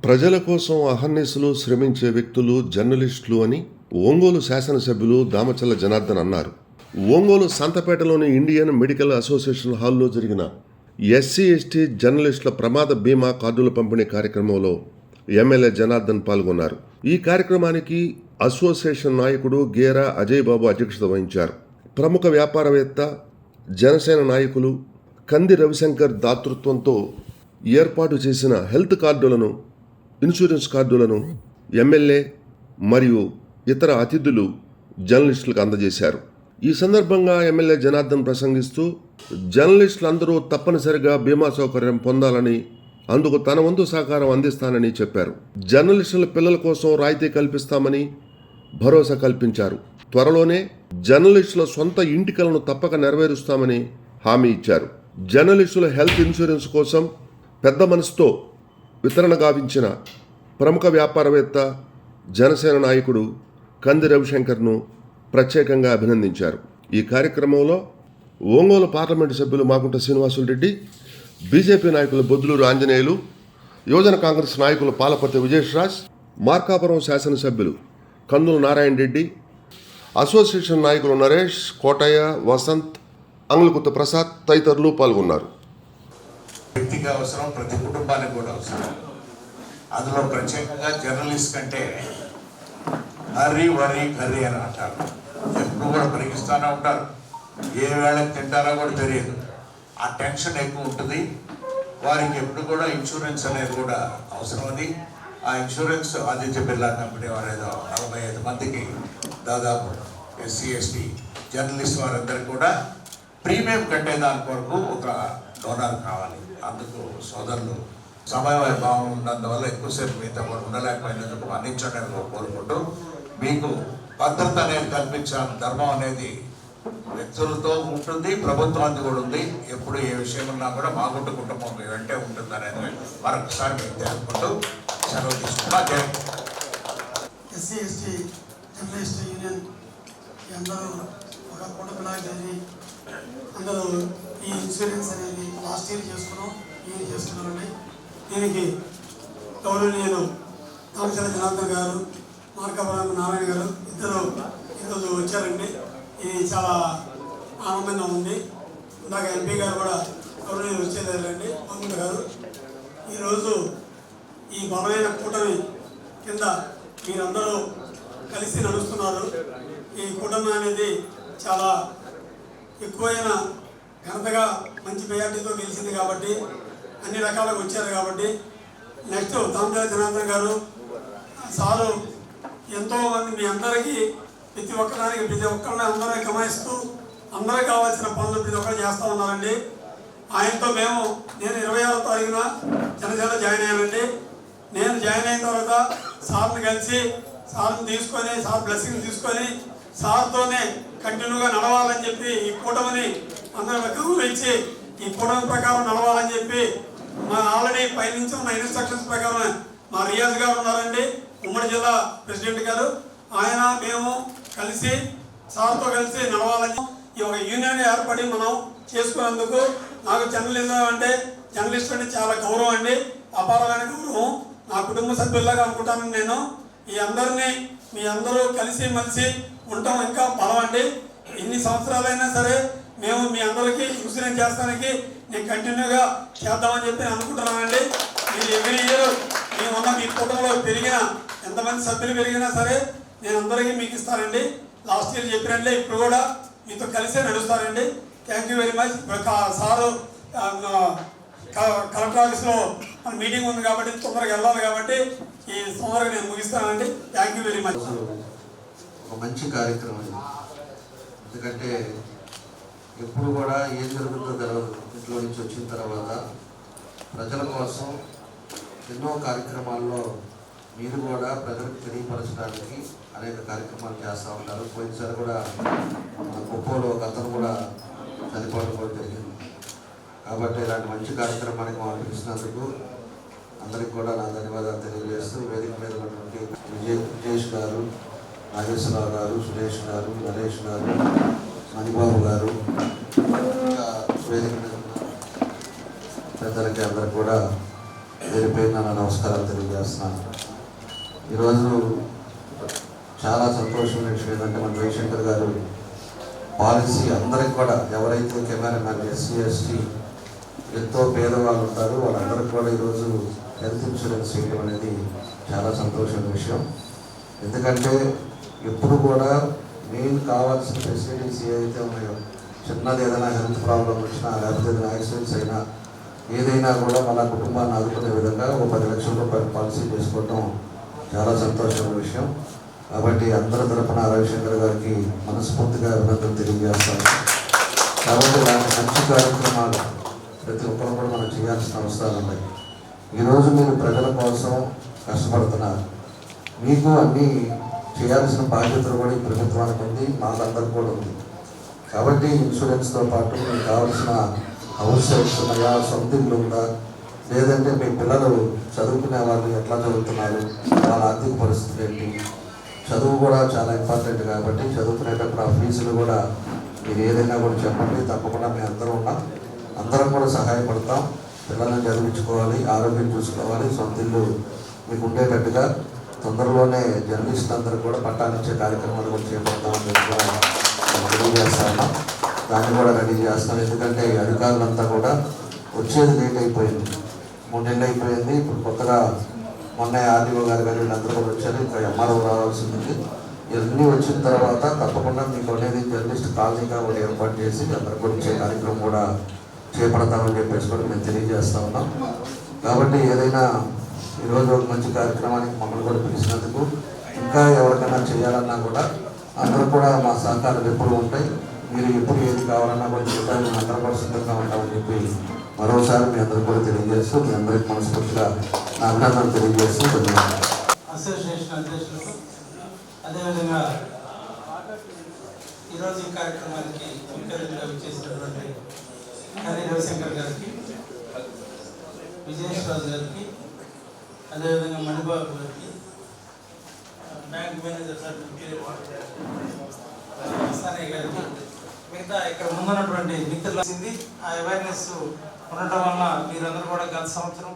ప్రజల కోసం అహర్నిశలు శ్రమించే వ్యక్తులు జర్నలిస్టులు అని ఒంగోలు శాసనసభ్యులు దామచల్ల జనార్దన్ అన్నారు. ఒంగోలు సంతపేటలోని ఇండియన్ మెడికల్ అసోసియేషన్ హాల్లో జరిగిన ఎస్సీ/ఎస్టీ జర్నలిస్టుల ప్రమాద బీమా కార్డుల పంపిణీ కార్యక్రమంలో ఎమ్మెల్యే జనార్దన్ పాల్గొన్నారు. ఈ కార్యక్రమానికి అసోసియేషన్ నాయకుడు గేరా అజయ్ బాబు అధ్యక్షత వహించారు. ప్రముఖ వ్యాపారవేత్త, జనసేన నాయకులు కంది రవిశంకర్ దాతృత్వంతో ఏర్పాటు చేసిన హెల్త్ కార్డులను, ఇన్సూరెన్స్ కార్డులను ఎమ్మెల్యే మరియు ఇతర అతిథులు జర్నలిస్టులకు అందజేశారు. ఈ సందర్భంగా ఎమ్మెల్యే జనార్దన్ ప్రసంగిస్తూ జర్నలిస్టులందరూ తప్పనిసరిగా బీమా సౌకర్యం పొందాలని, అందుకు తన వంతు సహకారం అందిస్తానని చెప్పారు. జర్నలిస్టుల పిల్లల కోసం రాయితీ కల్పిస్తామని భరోసా కల్పించారు. త్వరలోనే జర్నలిస్టుల సొంత ఇంటి కలను తప్పక నెరవేరుస్తామని హామీ ఇచ్చారు. జర్నలిస్టుల హెల్త్ ఇన్సూరెన్స్ కోసం పెద్ద మనసుతో వితరణ గావించిన ప్రముఖ వ్యాపారవేత్త, జనసేన నాయకుడు కంది రవిశంకర్ను ప్రత్యేకంగా అభినందించారు. ఈ కార్యక్రమంలో ఒంగోలు పార్లమెంటు సభ్యులు మాగుంట శ్రీనివాసులు రెడ్డి, బీజేపీ నాయకులు బొద్దులూరు ఆంజనేయులు, యువజన కాంగ్రెస్ నాయకులు పాలపర్తి విజేష్రాజ్, మార్కాపురం శాసనసభ్యులు కందుల నారాయణ రెడ్డి, అసోసియేషన్ నాయకులు నరేష్, కోటయ్య, వసంత్, అంగులకుత్త ప్రసాద్ తదితరులు పాల్గొన్నారు. వ్యక్తికి అవసరం, ప్రతి కుటుంబానికి కూడా అవసరం. అందులో ప్రత్యేకంగా జర్నలిస్ట్ కంటే హర్రీ వరీ కర్రీ అని అంటారు. ఎప్పుడు కూడా పరిగిస్తూనే ఉంటారు. ఏ వేళకి తింటారో కూడా తెలియదు. ఆ టెన్షన్ ఎక్కువ ఉంటుంది. వారికి ఎప్పుడు కూడా ఇన్సూరెన్స్ అనేది కూడా అవసరం. అది ఆ ఇన్సూరెన్స్ ఆదిత్య బిర్లా కంపెనీ వారు ఏదో 45 మందికి దాదాపు ఎస్సీ/ఎస్టీ జర్నలిస్ట్ వారందరికీ కూడా ప్రీమియం కట్టే దాని కొరకు ఒక డోనర్ కావాలి. అందుకు సోదరులు సమయ భావం ఉన్నందువల్ల ఎక్కువసేపు మీతో కూడా ఉండలేకపోయినందుకు అందించండి కోరుకుంటూ, మీకు భద్రత అనేది కల్పించాలి. ధర్మం అనేది వ్యక్తులతో ఉంటుంది, ప్రభుత్వానికి కూడా ఉంది. ఎప్పుడు ఏ విషయం ఉన్నా కూడా మాగుంట కుటుంబం మీ వెంటే ఉంటుంది అనేది మరొకసారి మీకు తెలుపుకుంటూ సెలవు తీసుకున్నా. ఎస్సీ/ఎస్టీ జర్నలిస్ట్ యూనియన్ అందరూ ఒక కుటుంబంలాగా జరిగి అందరూ ఈ ఇన్సూరెన్స్ అనేది లాస్ట్ ఇయర్ చేసుకున్నాం, ఇయర్ చేసుకున్నామండి. దీనికి గౌరవనీయులు దామచల్ల జనార్దన్ గారు, మార్కాపురం నారాయణ గారు ఇద్దరు ఈరోజు వచ్చారండి. ఇది చాలా ఆనందంగా ఉంది. ఇందాక ఎంపీ గారు కూడా గౌరవనీయులు వచ్చేదారండి మాగుంట గారు. ఈరోజు ఈ బలమైన కూటమి కింద మీరందరూ కలిసి నడుస్తున్నారు. ఈ కూటమి అనేది చాలా ఎక్కువైన ఘనతగా మంచి మెజార్టీతో గెలిచింది కాబట్టి, అన్ని రకాలుగా వచ్చారు కాబట్టి, నెక్స్ట్ దామచల్ల జనార్దన్ గారు సారు ఎంతోమంది మీ అందరికీ ప్రతి ఒక్కరిని అందరూ గమనిస్తూ అందరికి కావాల్సిన పనులు ప్రతి ఒక్కరు చేస్తూ ఉన్నారండి. ఆయనతో నేను 26వ తారీఖున జనసేన జాయిన్ అయ్యానండి. నేను జాయిన్ అయిన తర్వాత సార్ని కలిసి సార్ని తీసుకొని, సార్ బ్లెస్సింగ్ తీసుకొని సార్తోనే కంటిన్యూగా నడవాలని చెప్పి, ఈ కూటమిని అందరూ గౌరవించి ఈ కూటమి ప్రకారం నడవాలని చెప్పి మా ఆల్రెడీ పైనుంచి ఉన్న ఇన్స్ట్రక్షన్స్ ప్రకారం మా రియాజ్ గారు ఉన్నారండి, ఉమ్మడి జిల్లా ప్రెసిడెంట్ గారు. ఆయన మేము కలిసి సార్తో కలిసి నడవాలని ఈ ఒక యూనియన్ ఏర్పడి మనం చేసుకున్నందుకు నాకు జర్నలిస్ట్ అంటే చాలా గౌరవం అండి, అపారమైన గౌరవం. నా కుటుంబ సభ్యుల్లాగా అనుకుంటాను నేను. ఈ అందరినీ మీ అందరూ కలిసి మలిసి ఉండటం ఇంకా బలం అండి. ఎన్ని సంవత్సరాలైనా సరే మేము మీ అందరికీ ఇన్సూరెన్స్ చేస్తానికి నేను కంటిన్యూగా చేద్దామని చెప్పి అనుకుంటున్నానండి. మీరు ఎవ్రీ ఇయర్ మేమున్న మీ కుటుంబంలో పెరిగిన ఎంతమంది సభ్యులు పెరిగినా సరే నేను అందరికీ మీకు ఇస్తానండి. లాస్ట్ ఇయర్ చెప్పినండి, ఇప్పుడు కూడా మీతో కలిసే నడుస్తానండి. Thank you very much. Sir collector ఆఫీస్లో మీటింగ్ ఉంది కాబట్టి తొందరగా వెళ్ళాలి కాబట్టి ఈ తొందరగా నేను ముగిస్తానండి. Thank you very much. ఒక మంచి కార్యక్రమం ఇది. ఎందుకంటే ఎప్పుడు కూడా ఏం జరుగుతుందో తెలియదు. ఇంట్లో నుంచి వచ్చిన తర్వాత ప్రజల కోసం ఎన్నో కార్యక్రమాల్లో మీరు కూడా ప్రజలకు తెలియపరచడానికి అనేక కార్యక్రమాలు చేస్తూ ఉంటారు. పోయినసారి కూడా మన కుప్పలో ఒక అతను కూడా చనిపోవడం కూడా జరిగింది. కాబట్టి ఇలాంటి మంచి కార్యక్రమానికి మనం పిలిచినందుకు అందరికి కూడా నా ధన్యవాదాలు తెలియజేస్తూ, వేదిక మీద ఉన్నటువంటి విజేష్ గారు, నాగేశ్వరరావు గారు, సురేష్ గారు, నరేష్ గారు, మణిబాబు గారు, వేదిక మీద ఉన్న పెద్దలకి అందరికి కూడా పేరు పేరున నా నమస్కారాలు తెలియజేస్తున్నాను. ఈరోజు చాలా సంతోషమైన విషయం ఏంటంటే మన రవిశంకర్ గారు పాలసీ అందరికి కూడా ఎవరైతే కెమెరామ్యాన్ ఎస్సీ ఎస్టీ ఎంతో పేదవాళ్ళు ఉంటారో వాళ్ళందరికీ కూడా ఈరోజు హెల్త్ ఇన్సూరెన్స్ చేయడం అనేది చాలా సంతోషమైన విషయం. ఎందుకంటే ఎప్పుడు కూడా మెయిన్ కావాల్సిన ఫెసిలిటీస్ ఏదైతే ఉన్నాయో, చిన్నది ఏదైనా హెల్త్ ప్రాబ్లం వచ్చినా లేకపోతే ఏదైనా యాక్సిడెంట్స్ అయినా ఏదైనా కూడా మన కుటుంబాన్ని ఆదుకునే విధంగా ఒక 10 లక్షల రూపాయలు పాలసీ చేసుకోవడం చాలా సంతోషమైన విషయం. కాబట్టి అందరి తరపున రవిశంకర్ గారికి మనస్ఫూర్తిగా అభినందనలు తెలియజేస్తాను. కాబట్టి ఇలాంటి మంచి కార్యక్రమాలు ప్రతి ఒక్కరు కూడా మనం చేయాల్సిన అవసరాలు ఉన్నాయి. ఈరోజు మీరు ప్రజల కోసం కష్టపడుతున్నారు. మీకు అన్నీ చేయాల్సిన బాధ్యతలు కూడా ఈ ప్రభుత్వానికి ఉంది, మాకందరికి కూడా ఉంది. కాబట్టి ఇన్సూరెన్స్తో పాటు మీకు కావాల్సిన హౌస్ ఉన్నాయా, సొంత ఇల్లు ఉందా, లేదంటే మీ పిల్లలు చదువుకునే వాళ్ళు ఎట్లా చదువుతున్నారు, వాళ్ళ ఆర్థిక పరిస్థితులు ఏంటి, చదువు కూడా చాలా ఇంపార్టెంట్. కాబట్టి చదువుకునేటప్పుడు ఆ ఫీజులు కూడా మీరు ఏదైనా కూడా చెప్పండి, తప్పకుండా మేము అందరం ఉన్నాం, అందరం కూడా సహాయపడతాం. పిల్లల్ని చదివించుకోవాలి, ఆరోగ్యం చూసుకోవాలి, సొంత ఇల్లు మీకు ఉండేటట్టుగా తొందరలోనే జర్నలిస్ట్ అందరూ కూడా పట్టాలిచ్చే కార్యక్రమాలు కూడా చేపడతామని కూడా తెలియజేస్తా ఉన్నాం. దాన్ని కూడా రెడీ చేస్తాం. ఎందుకంటే అధికారులంతా కూడా వచ్చేది లేట్ అయిపోయింది, 3 నెలలు అయిపోయింది. ఇప్పుడు కొత్తగా మొన్న ఆర్డీఓ గారు కానీ వీళ్ళందరూ కూడా వచ్చారు, ఇంకా ఎంఆర్ఓ రావాల్సింది. ఇవన్నీ వచ్చిన తర్వాత తప్పకుండా మీకు అనేది జర్నలిస్ట్ కాలనీగా కూడా ఏర్పాటు చేసి అందరూ కూడా ఇచ్చే కార్యక్రమం కూడా చేపడతామని చెప్పేసి కూడా మేము తెలియజేస్తా ఉన్నాం. కాబట్టి ఏదైనా ఈరోజు ఒక మంచి కార్యక్రమానికి మమ్మల్ని కూడా పిలిచినందుకు, ఇంకా ఎవరికైనా చేయాలన్నా కూడా అందరూ కూడా మా సహకారాలు ఎప్పుడు ఉంటాయి. మీరు ఎప్పుడు ఏది కావాలన్నా కూడా చేయడానికి 100% ఉంటామని చెప్పి మరోసారి మీ అందరూ కూడా తెలియజేస్తూ, మీ అందరికి మనస్ఫూర్తిగా నా అభినందనలు తెలియజేస్తూ ధన్యవాదాలు. అసోసియేషన్ అధ్యక్షులకు, అదేవిధంగా ఈరోజు ఈ కార్యక్రమానికి ముఖ్య అతిథిగా విచ్చేసినటువంటి కర్రీ రవిశంకర్ గారికి, విజయేశ్వరరాజు గారికి, అదేవిధంగా మణిబాబు గారికి, బ్యాంక్ మేనేజర్ సార్ సానయ్య గారికి, మిగతా ఇక్కడ ముందున్నటువంటి మిత్రులు ఆ అవేర్నెస్ ఉండటం వల్ల మీరందరూ కూడా గత సంవత్సరం